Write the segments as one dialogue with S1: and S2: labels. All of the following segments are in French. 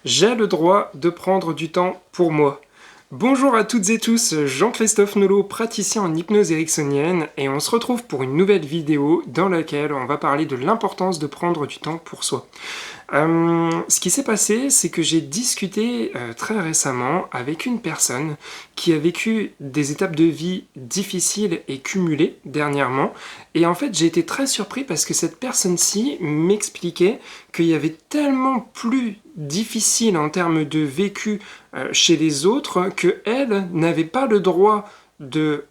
S1: J'ai le droit de prendre du temps pour moi. Bonjour à toutes et tous, Jean-Christophe Nolot, praticien en hypnose ericksonienne, et on se retrouve pour une nouvelle vidéo dans laquelle on va parler de l'importance de prendre du temps pour soi. Ce qui s'est passé, c'est que j'ai discuté très récemment avec une personne qui a vécu des étapes de vie difficiles et cumulées dernièrement, et en fait j'ai été très surpris parce que cette personne-ci m'expliquait qu'il y avait tellement plus difficile en termes de vécu chez les autres qu'elle n'avait pas le droit de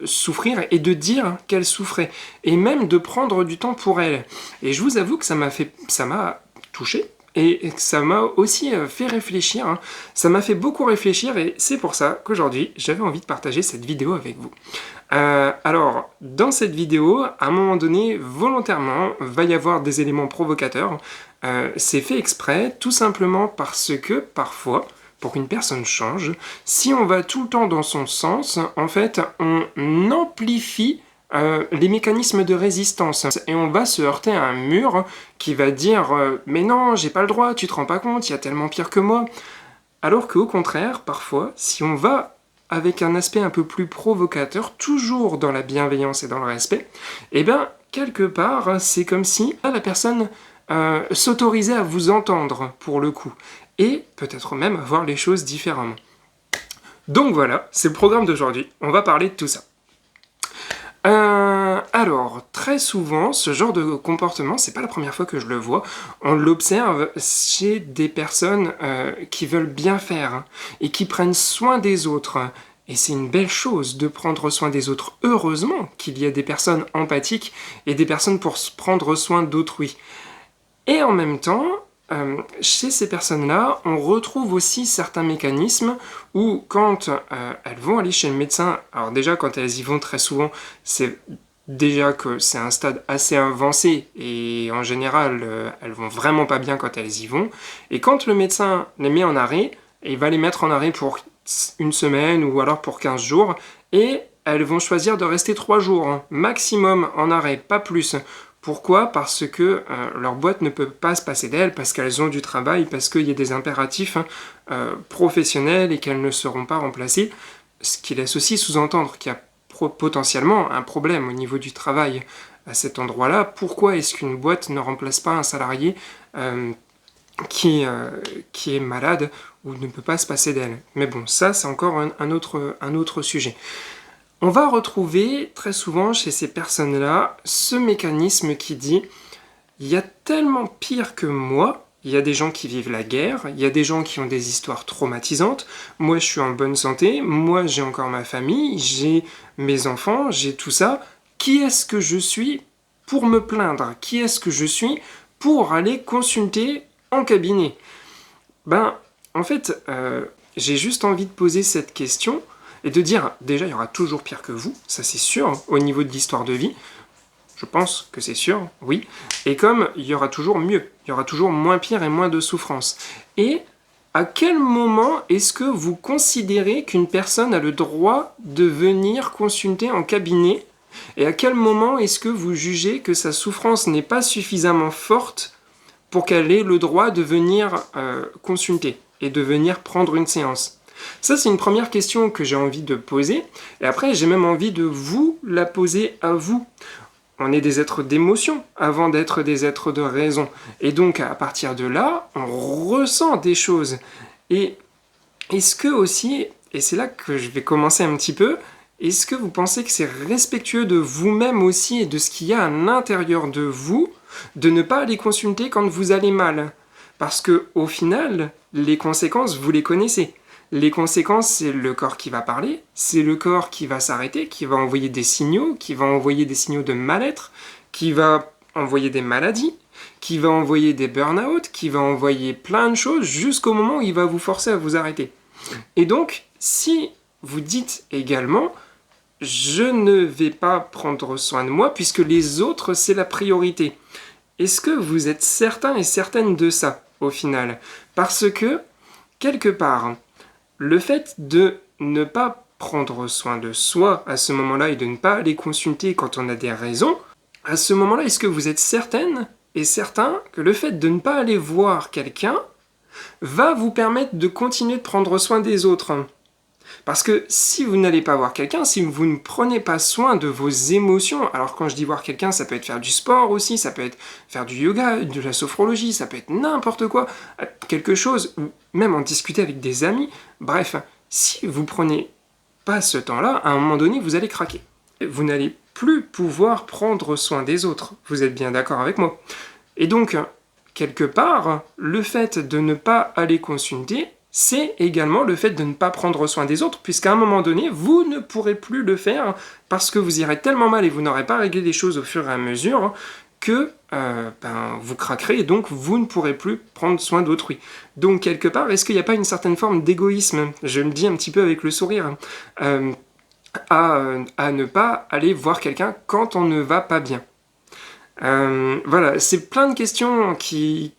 S1: souffrir et de dire qu'elle souffrait, et même de prendre du temps pour elle. Et je vous avoue que ça m'a touché, et ça m'a aussi fait réfléchir, hein. Ça m'a fait beaucoup réfléchir, et c'est pour ça qu'aujourd'hui, j'avais envie de partager cette vidéo avec vous. Alors, dans cette vidéo, à un moment donné, volontairement, va y avoir des éléments provocateurs. C'est fait exprès, tout simplement parce que, parfois, pour qu'une personne change, si on va tout le temps dans son sens, en fait, on amplifie les mécanismes de résistance, et on va se heurter à un mur qui va dire mais non, j'ai pas le droit, tu te rends pas compte, il y a tellement pire que moi. Alors qu'au contraire, parfois, si on va avec un aspect un peu plus provocateur, toujours dans la bienveillance et dans le respect, et bien, quelque part, c'est comme si la personne s'autorisait à vous entendre, pour le coup, et peut-être même à voir les choses différemment. Donc voilà, c'est le programme d'aujourd'hui, on va parler de tout ça. Alors, très souvent, ce genre de comportement, c'est pas la première fois que je le vois, on l'observe chez des personnes qui veulent bien faire, hein, et qui prennent soin des autres. Et c'est une belle chose de prendre soin des autres. Heureusement qu'il y a des personnes empathiques et des personnes pour prendre soin d'autrui. Et en même temps, chez ces personnes-là, on retrouve aussi certains mécanismes où quand elles vont aller chez le médecin, alors déjà quand elles y vont très souvent, c'est déjà que c'est un stade assez avancé, et en général, elles vont vraiment pas bien quand elles y vont, et quand le médecin les met en arrêt, il va les mettre en arrêt pour une semaine ou alors pour 15 jours, et elles vont choisir de rester 3 jours, hein, maximum en arrêt, pas plus. Pourquoi ? Parce que leur boîte ne peut pas se passer d'elles, parce qu'elles ont du travail, parce qu'il y a des impératifs professionnels et qu'elles ne seront pas remplacées, ce qui laisse aussi sous-entendre qu'il y a potentiellement un problème au niveau du travail à cet endroit-là. Pourquoi est-ce qu'une boîte ne remplace pas un salarié qui est malade ou ne peut pas se passer d'elle? Mais bon, ça c'est encore un autre sujet. On va retrouver très souvent chez ces personnes-là ce mécanisme qui dit « il y a tellement pire que moi ». Il y a des gens qui vivent la guerre, il y a des gens qui ont des histoires traumatisantes, moi je suis en bonne santé, moi j'ai encore ma famille, j'ai mes enfants, j'ai tout ça. Qui est-ce que je suis pour me plaindre? Qui est-ce que je suis pour aller consulter en cabinet? En fait, j'ai juste envie de poser cette question et de dire, déjà il y aura toujours pire que vous, ça c'est sûr, au niveau de l'histoire de vie. Je pense que c'est sûr, oui. Et comme il y aura toujours mieux, il y aura toujours moins pire et moins de souffrance. Et à quel moment est-ce que vous considérez qu'une personne a le droit de venir consulter en cabinet? Et à quel moment est-ce que vous jugez que sa souffrance n'est pas suffisamment forte pour qu'elle ait le droit de venir consulter et de venir prendre une séance? Ça, c'est une première question que j'ai envie de poser. Et après, j'ai même envie de vous la poser à vous. On est des êtres d'émotion avant d'être des êtres de raison. Et donc, à partir de là, on ressent des choses. Et est-ce que aussi, et c'est là que je vais commencer un petit peu, est-ce que vous pensez que c'est respectueux de vous-même aussi et de ce qu'il y a à l'intérieur de vous, de ne pas aller consulter quand vous allez mal? Parce que, au final, les conséquences, vous les connaissez. Les conséquences, c'est le corps qui va parler, c'est le corps qui va s'arrêter, qui va envoyer des signaux, qui va envoyer des signaux de mal-être, qui va envoyer des maladies, qui va envoyer des burn-out, qui va envoyer plein de choses jusqu'au moment où il va vous forcer à vous arrêter. Et donc, si vous dites également « je ne vais pas prendre soin de moi puisque les autres, c'est la priorité », est-ce que vous êtes certain et certaine de ça, au final? Parce que, quelque part, le fait de ne pas prendre soin de soi à ce moment-là et de ne pas aller consulter quand on a des raisons, à ce moment-là, est-ce que vous êtes certaine et certain que le fait de ne pas aller voir quelqu'un va vous permettre de continuer de prendre soin des autres. Parce que si vous n'allez pas voir quelqu'un, si vous ne prenez pas soin de vos émotions, alors quand je dis voir quelqu'un, ça peut être faire du sport aussi, ça peut être faire du yoga, de la sophrologie, ça peut être n'importe quoi, quelque chose, ou même en discuter avec des amis, bref, si vous prenez pas ce temps-là, à un moment donné, vous allez craquer. Vous n'allez plus pouvoir prendre soin des autres. Vous êtes bien d'accord avec moi? Et donc, quelque part, le fait de ne pas aller consulter, c'est également le fait de ne pas prendre soin des autres, puisqu'à un moment donné, vous ne pourrez plus le faire parce que vous irez tellement mal et vous n'aurez pas réglé les choses au fur et à mesure que vous craquerez et donc vous ne pourrez plus prendre soin d'autrui. Donc quelque part, est-ce qu'il n'y a pas une certaine forme d'égoïsme, je me dis un petit peu avec le sourire, à ne pas aller voir quelqu'un quand on ne va pas bien? Voilà, c'est plein de questions qui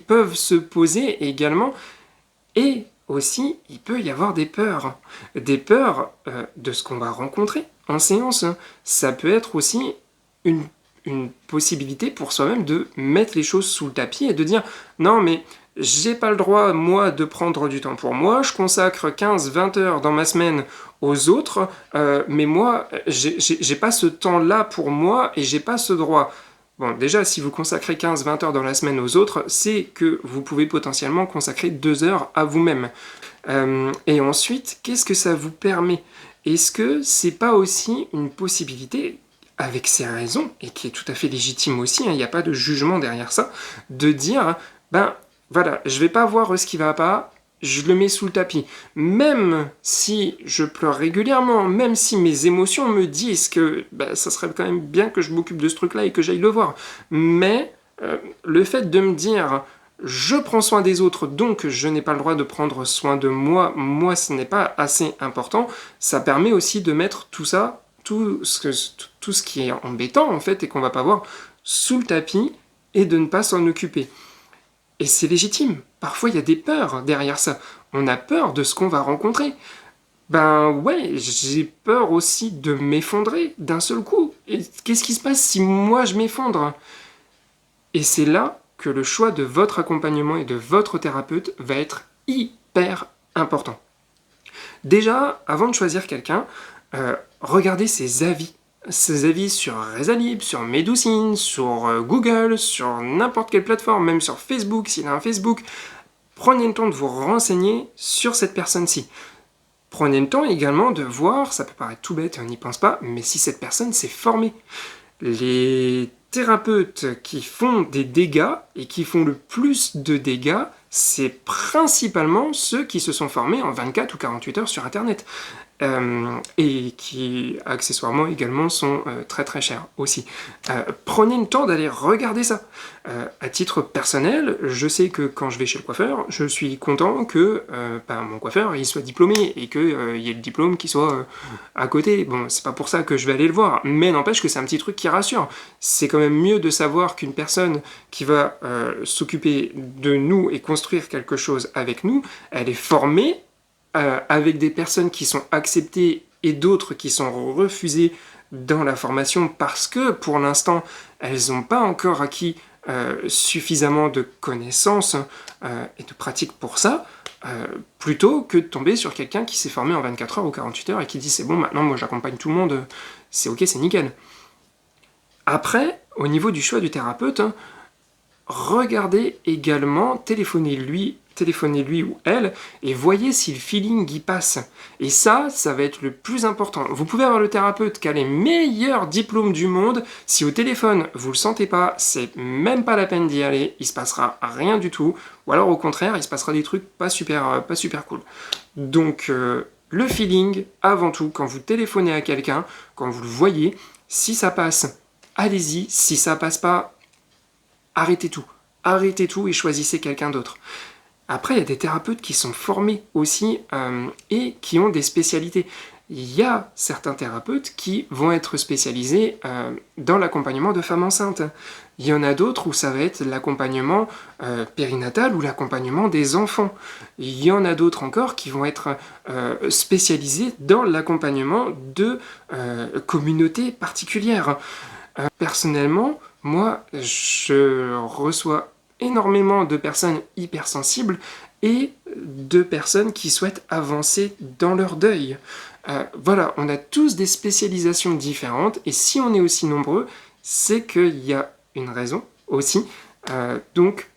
S1: peuvent se poser également. Et aussi, il peut y avoir des peurs de ce qu'on va rencontrer en séance. Ça peut être aussi une possibilité pour soi-même de mettre les choses sous le tapis et de dire « Non, mais j'ai pas le droit, moi, de prendre du temps pour moi, je consacre 15-20 heures dans ma semaine aux autres, mais moi, j'ai pas ce temps-là pour moi et j'ai pas ce droit. » Bon, déjà, si vous consacrez 15-20 heures dans la semaine aux autres, c'est que vous pouvez potentiellement consacrer 2 heures à vous-même. Et ensuite, qu'est-ce que ça vous permet? Est-ce que c'est pas aussi une possibilité, avec ses raisons, et qui est tout à fait légitime aussi, il n'y a pas de jugement derrière ça, de dire, ben voilà, je vais pas voir ce qui va pas, je le mets sous le tapis. Même si je pleure régulièrement, même si mes émotions me disent que ça serait quand même bien que je m'occupe de ce truc-là et que j'aille le voir. Mais le fait de me dire je prends soin des autres, donc je n'ai pas le droit de prendre soin de moi, moi ce n'est pas assez important, ça permet aussi de mettre tout ça, tout ce qui est embêtant en fait et qu'on va pas voir, sous le tapis et de ne pas s'en occuper. Et c'est légitime. Parfois, il y a des peurs derrière ça. On a peur de ce qu'on va rencontrer. Ben ouais, j'ai peur aussi de m'effondrer d'un seul coup. Et qu'est-ce qui se passe si moi je m'effondre? Et c'est là que le choix de votre accompagnement et de votre thérapeute va être hyper important. Déjà, avant de choisir quelqu'un, regardez ses avis sur Rezalib, sur Medoucine, sur Google, sur n'importe quelle plateforme, même sur Facebook, s'il a un Facebook. Prenez le temps de vous renseigner sur cette personne-ci. Prenez le temps également de voir, ça peut paraître tout bête, on n'y pense pas, mais si cette personne s'est formée. Les thérapeutes qui font des dégâts et qui font le plus de dégâts, c'est principalement ceux qui se sont formés en 24 ou 48 heures sur Internet. Et qui accessoirement également sont très très chers aussi. Prenez le temps d'aller regarder ça. À titre personnel, je sais que quand je vais chez le coiffeur, je suis content que mon coiffeur il soit diplômé et qu'il y ait le diplôme qui soit à côté. Bon, c'est pas pour ça que je vais aller le voir, mais n'empêche que c'est un petit truc qui rassure. C'est quand même mieux de savoir qu'une personne qui va s'occuper de nous et construire quelque chose avec nous, elle est formée, avec des personnes qui sont acceptées et d'autres qui sont refusées dans la formation parce que, pour l'instant, elles n'ont pas encore acquis suffisamment de connaissances et de pratiques pour ça, plutôt que de tomber sur quelqu'un qui s'est formé en 24 heures ou 48 heures et qui dit « c'est bon, maintenant, moi, j'accompagne tout le monde, c'est ok, c'est nickel ». Après, au niveau du choix du thérapeute, regardez également, téléphonez-lui ou elle, et voyez si le feeling y passe. Et ça va être le plus important. Vous pouvez avoir le thérapeute qui a les meilleurs diplômes du monde, si au téléphone vous le sentez pas, c'est même pas la peine d'y aller, il se passera rien du tout, ou alors au contraire, il se passera des trucs pas super cool. Donc, le feeling, avant tout, quand vous téléphonez à quelqu'un, quand vous le voyez, si ça passe, allez-y, si ça passe pas, arrêtez tout et choisissez quelqu'un d'autre. Après, il y a des thérapeutes qui sont formés aussi et qui ont des spécialités. Il y a certains thérapeutes qui vont être spécialisés dans l'accompagnement de femmes enceintes. Il y en a d'autres où ça va être l'accompagnement périnatal ou l'accompagnement des enfants. Il y en a d'autres encore qui vont être spécialisés dans l'accompagnement de communautés particulières. Personnellement, moi, je reçois énormément de personnes hypersensibles et de personnes qui souhaitent avancer dans leur deuil. Voilà, on a tous des spécialisations différentes, et si on est aussi nombreux, c'est qu'il y a une raison aussi. Donc,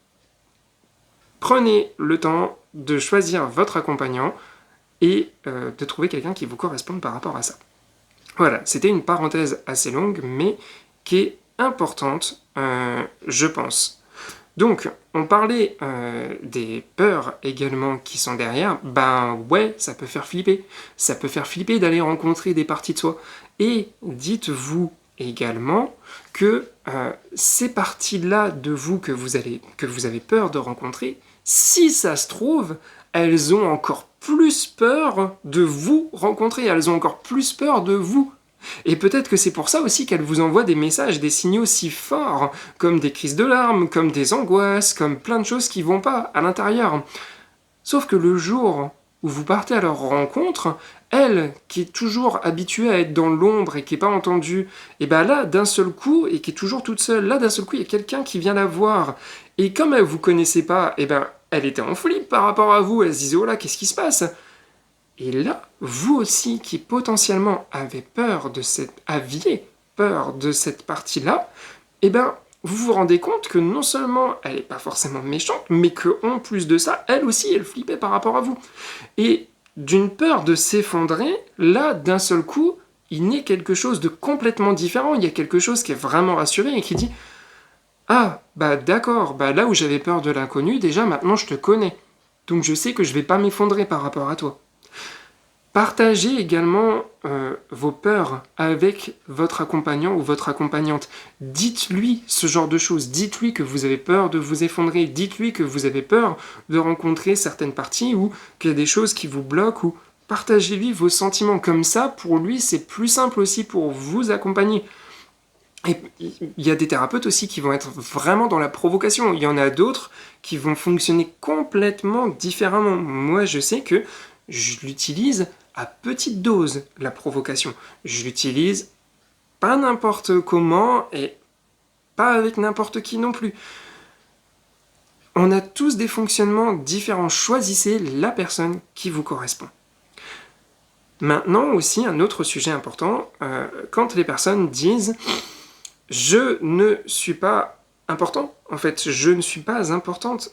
S1: prenez le temps de choisir votre accompagnant et de trouver quelqu'un qui vous corresponde par rapport à ça. Voilà, c'était une parenthèse assez longue, mais qui est importante, je pense. Donc, on parlait des peurs également qui sont derrière. Ben ouais, ça peut faire flipper. Ça peut faire flipper d'aller rencontrer des parties de soi. Et dites-vous également que ces parties-là de vous que vous avez peur de rencontrer, si ça se trouve, elles ont encore plus peur de vous rencontrer. Elles ont encore plus peur de vous. Et peut-être que c'est pour ça aussi qu'elle vous envoie des messages, des signaux si forts, comme des crises de larmes, comme des angoisses, comme plein de choses qui vont pas à l'intérieur. Sauf que le jour où vous partez à leur rencontre, elle, qui est toujours habituée à être dans l'ombre et qui n'est pas entendue, et ben là, d'un seul coup, et qui est toujours toute seule, là, d'un seul coup, il y a quelqu'un qui vient la voir. Et comme elle vous connaissait pas, et ben, elle était en flip par rapport à vous, elle se disait, oh là, qu'est-ce qui se passe ? Et là, vous aussi qui potentiellement aviez peur de cette partie-là, eh ben, vous vous rendez compte que non seulement elle n'est pas forcément méchante, mais qu'en plus de ça, elle aussi, elle flippait par rapport à vous. Et d'une peur de s'effondrer, là, d'un seul coup, il naît quelque chose de complètement différent. Il y a quelque chose qui est vraiment rassuré et qui dit « Ah, bah d'accord, bah là où j'avais peur de l'inconnu, déjà maintenant je te connais. Donc je sais que je vais pas m'effondrer par rapport à toi. » Partagez également vos peurs avec votre accompagnant ou votre accompagnante. Dites-lui ce genre de choses. Dites-lui que vous avez peur de vous effondrer. Dites-lui que vous avez peur de rencontrer certaines parties ou qu'il y a des choses qui vous bloquent. Ou partagez-lui vos sentiments. Comme ça, pour lui, c'est plus simple aussi pour vous accompagner. Et il y a des thérapeutes aussi qui vont être vraiment dans la provocation. Il y en a d'autres qui vont fonctionner complètement différemment. Moi, je sais que je l'utilise à petite dose, la provocation. Je l'utilise pas n'importe comment et pas avec n'importe qui non plus. On a tous des fonctionnements différents. Choisissez la personne qui vous correspond. Maintenant aussi, un autre sujet important, quand les personnes disent « je ne suis pas important », en fait, je ne suis pas importante,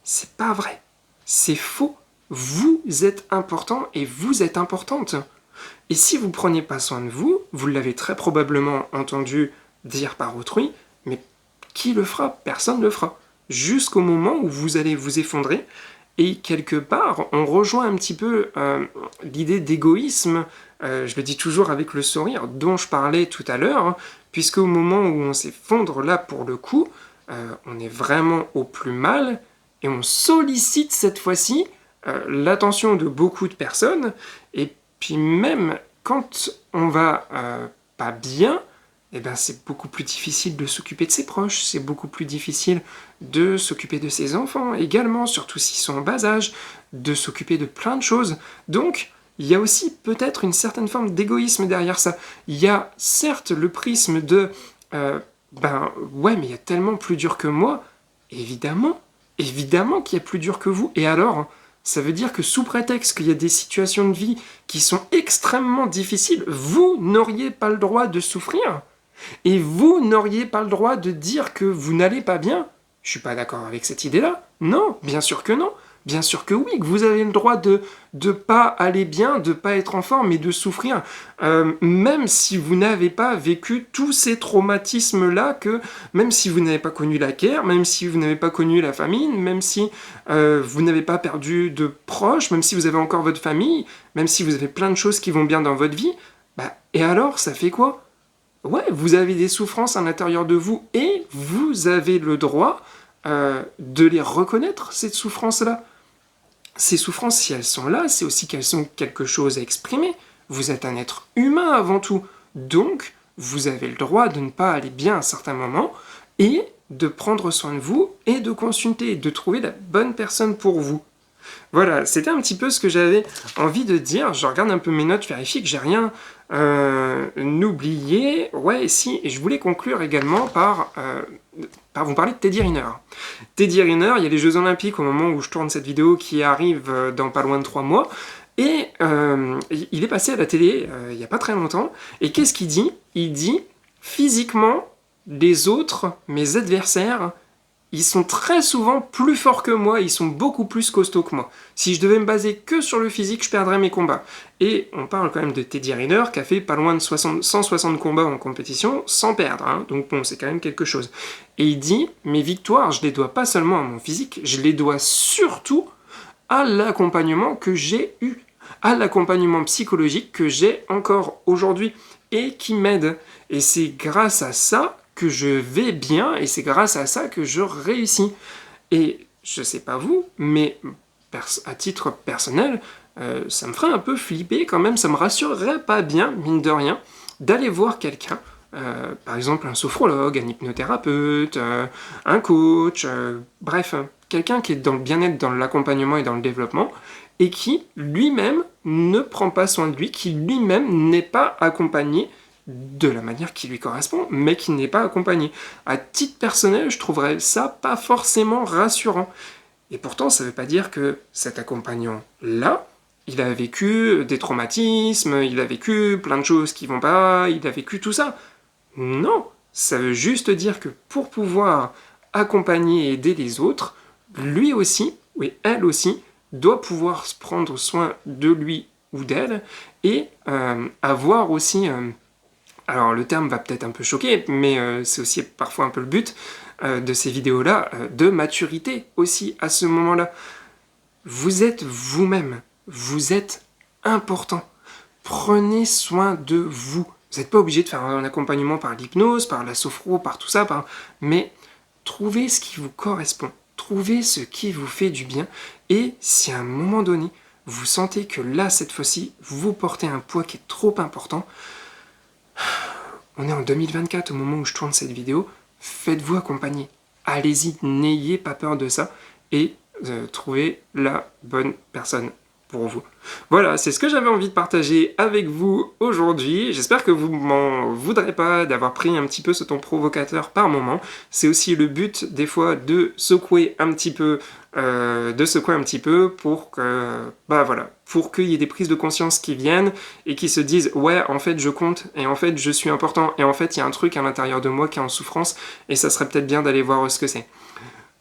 S1: c'est pas vrai. C'est faux. Vous êtes important et vous êtes importante. Et si vous ne prenez pas soin de vous, vous l'avez très probablement entendu dire par autrui, mais qui le fera ? Personne ne le fera. Jusqu'au moment où vous allez vous effondrer. Et quelque part, on rejoint un petit peu l'idée d'égoïsme, je le dis toujours avec le sourire, dont je parlais tout à l'heure, hein, puisque au moment où on s'effondre là pour le coup, on est vraiment au plus mal, et on sollicite cette fois-ci l'attention de beaucoup de personnes, et puis même quand on va pas bien, eh ben c'est beaucoup plus difficile de s'occuper de ses proches, c'est beaucoup plus difficile de s'occuper de ses enfants également, surtout s'ils sont en bas âge, de s'occuper de plein de choses. Donc, il y a aussi peut-être une certaine forme d'égoïsme derrière ça. Il y a certes le prisme de ouais, mais il y a tellement plus dur que moi, évidemment qu'il y a plus dur que vous, et alors ça veut dire que sous prétexte qu'il y a des situations de vie qui sont extrêmement difficiles, vous n'auriez pas le droit de souffrir. Et vous n'auriez pas le droit de dire que vous n'allez pas bien. Je suis pas d'accord avec cette idée-là. Non, bien sûr que non. Bien sûr que oui, que vous avez le droit de pas aller bien, de pas être en forme et de souffrir. Même si vous n'avez pas vécu tous ces traumatismes-là, que même si vous n'avez pas connu la guerre, même si vous n'avez pas connu la famine, même si vous n'avez pas perdu de proches, même si vous avez encore votre famille, même si vous avez plein de choses qui vont bien dans votre vie, et alors, ça fait quoi ? Ouais, vous avez des souffrances à l'intérieur de vous et vous avez le droit de les reconnaître, ces souffrances-là. Ces souffrances, si elles sont là, c'est aussi qu'elles sont quelque chose à exprimer. Vous êtes un être humain avant tout. Donc, vous avez le droit de ne pas aller bien à certains moments et de prendre soin de vous et de consulter, de trouver la bonne personne pour vous. Voilà, c'était un petit peu ce que j'avais envie de dire. Je regarde un peu mes notes, vérifie que j'ai rien oublié. Ouais, si, et je voulais conclure également par vous parler de Teddy Riner. Teddy Riner, il y a les Jeux Olympiques au moment où je tourne cette vidéo qui arrive dans pas loin de 3 mois, et il est passé à la télé il n'y a pas très longtemps, et qu'est-ce qu'il dit? Il dit, physiquement, les autres, mes adversaires, ils sont très souvent plus forts que moi, ils sont beaucoup plus costauds que moi. Si je devais me baser que sur le physique, je perdrais mes combats. Et on parle quand même de Teddy Riner, qui a fait pas loin de 160 combats en compétition, sans perdre, hein. Donc bon, c'est quand même quelque chose. Et il dit, mes victoires, je les dois pas seulement à mon physique, je les dois surtout à l'accompagnement que j'ai eu, à l'accompagnement psychologique que j'ai encore aujourd'hui, et qui m'aide. Et c'est grâce à ça que je vais bien, et c'est grâce à ça que je réussis. Et je sais pas vous, mais à titre personnel, ça me ferait un peu flipper quand même, ça me rassurerait pas bien, mine de rien, d'aller voir quelqu'un, par exemple un sophrologue, un hypnothérapeute, un coach, bref, quelqu'un qui est dans le bien-être, dans l'accompagnement et dans le développement, et qui lui-même ne prend pas soin de lui, qui lui-même n'est pas accompagné de la manière qui lui correspond, mais qui n'est pas accompagné. À titre personnel, je trouverais ça pas forcément rassurant. Et pourtant, ça ne veut pas dire que cet accompagnant-là, il a vécu des traumatismes, il a vécu plein de choses qui vont pas, il a vécu tout ça. Non, ça veut juste dire que pour pouvoir accompagner et aider les autres, lui aussi, oui, elle aussi, doit pouvoir prendre soin de lui ou d'elle, et avoir aussi... alors le terme va peut-être un peu choquer, mais c'est aussi parfois un peu le but de ces vidéos-là, de maturité aussi à ce moment-là. Vous êtes vous-même, vous êtes important. Prenez soin de vous. Vous n'êtes pas obligé de faire un accompagnement par l'hypnose, par la sophro, par tout ça, mais trouvez ce qui vous correspond. Trouvez ce qui vous fait du bien, et si à un moment donné, vous sentez que là, cette fois-ci, vous portez un poids qui est trop important, on est en 2024 au moment où je tourne cette vidéo, faites-vous accompagner. Allez-y, n'ayez pas peur de ça, et trouvez la bonne personne pour vous. Voilà, c'est ce que j'avais envie de partager avec vous aujourd'hui. J'espère que vous m'en voudrez pas d'avoir pris un petit peu ce ton provocateur par moment. C'est aussi le but des fois de secouer un petit peu, pour que, voilà, pour qu'il y ait des prises de conscience qui viennent et qui se disent ouais, en fait je compte, et en fait je suis important, et en fait il y a un truc à l'intérieur de moi qui est en souffrance, et ça serait peut-être bien d'aller voir ce que c'est.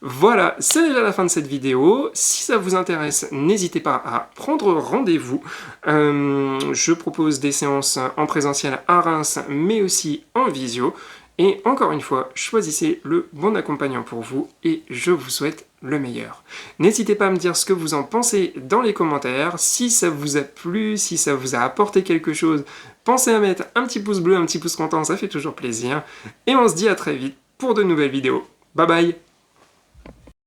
S1: Voilà, c'est déjà la fin de cette vidéo. Si ça vous intéresse, n'hésitez pas à prendre rendez-vous. Je propose des séances en présentiel à Reims, mais aussi en visio. Et encore une fois, choisissez le bon accompagnant pour vous, et je vous souhaite le meilleur. N'hésitez pas à me dire ce que vous en pensez dans les commentaires. Si ça vous a plu, si ça vous a apporté quelque chose, pensez à mettre un petit pouce bleu, un petit pouce content, ça fait toujours plaisir. Et on se dit à très vite pour de nouvelles vidéos. Bye bye!